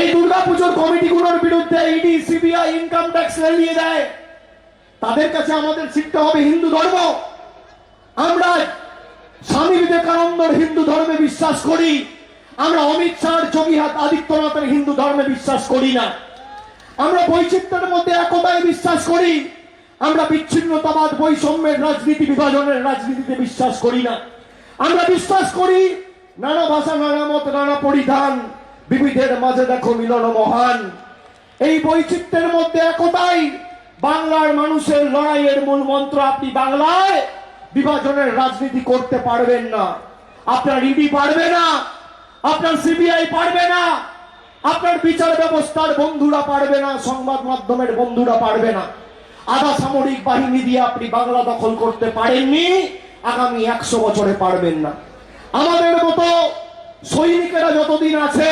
এই দুর্গাপুজোর কমিটিগুলোর বিরুদ্ধে ইডি সিবিআই ইনকাম ট্যাক্স নিয়ে দেয়, তাদের কাছে আমাদের শিখতে হবে হিন্দু ধর্ম। আমরা স্বামী বিবেকানন্দর হিন্দু ধর্মে বিশ্বাস করি, আমরা অমিত শাহ, যোগী আদিত্যনাথের হিন্দু ধর্মে বিশ্বাস করি না। আমরা বৈচিত্র্যের মধ্যে একতায় বিশ্বাস করি, আমরা বিচ্ছিন্নতাবাদ, বৈষম্যের রাজনীতি, বিভাজনের রাজনীতিতে বিশ্বাস করি না। আমরা বিশ্বাস করি নানা ভাষা, নানা মত, নানা পরিধান, বিবিধের মাঝে দেখো মিলন মহান। এই বৈচিত্র্যের মধ্যে একতাই বাংলার মানুষের লড়াইয়ের মূল মন্ত্র। আপনি বাংলায় বিভাজনের রাজনীতি করতে পারবেন না, আপনার ইডি পারবে না, আপনার সিবিআই পারবে না, আপনার বিচার ব্যবস্থার বন্ধুরা পারবে না, সংবাদ মাধ্যমের বন্ধুরা পারবে না। আধা সামরিক বাহিনী দিয়ে আপনি বাংলা দখল করতে পারেননি, আগামী 100 বছরে পারবেন না। আমাদের মতো সৈনিকেরা যতদিন আছে,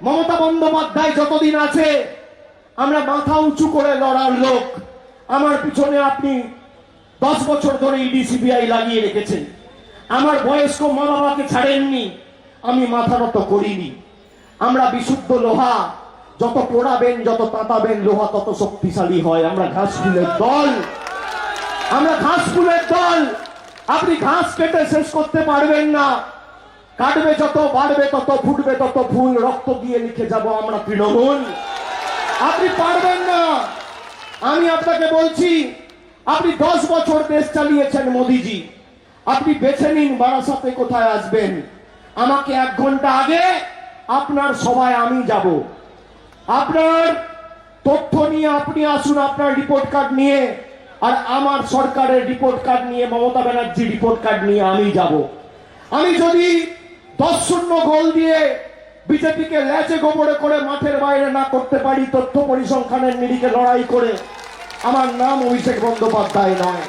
মমতা বন্দ্যোপাধ্যায় যতদিন আছে, আমরা মাথা উঁচু করে লড়ার লোক। আমার পিছনে আপনি 10 বছর ধরে ইডি সিবিআই লাগিয়ে রেখেছেন, আমার বয়স্ক মা বাবাকে ছাড়েননি, আমি মাথা নত করিনি। আমরা বিশুদ্ধ লোহা, যত পোড়াবেন, যত তাতাবেন, লোহা তত শক্তিশালী হয়। আমরা ঘাস ফুলের দল, আমরা ঘাস ফুলের দল। আপনি ঘাস কেটে শেষ করতে পারবেন না, কাটবে যত, বাড়বে তত, ফুটবে তত ফুল, রক্ত দিয়ে লিখে যাব আমরা তৃণমূল। আপনি পারবেন না। আমি আপনাকে বলছি, আপনি 10 বছর দেশ চালিয়েছেন মোদিজি, আপনি বেছে নিন বারাসাতে কোথায় আসবেন। আমাকে 1 ঘন্টা আগে আপনার সভায় আমি যাব, আপনার তথ্য নিয়ে আপনি আসুন, আপনার রিপোর্ট কার্ড নিয়ে, আর আমার সরকারের রিপোর্ট কার্ড নিয়ে, মমতা ব্যানার্জি রিপোর্ট কার্ড নিয়ে আমি যাব। আমি যদি 10-0 গোল দিয়ে বিজেপিকে ল্যাচে গোবরে করে মাঠের বাইরে না করতে পারি, তথ্য পরিসংখ্যানের নিরিখে লড়াই করে, আমার নাম অভিষেক বন্দ্যোপাধ্যায় নয়।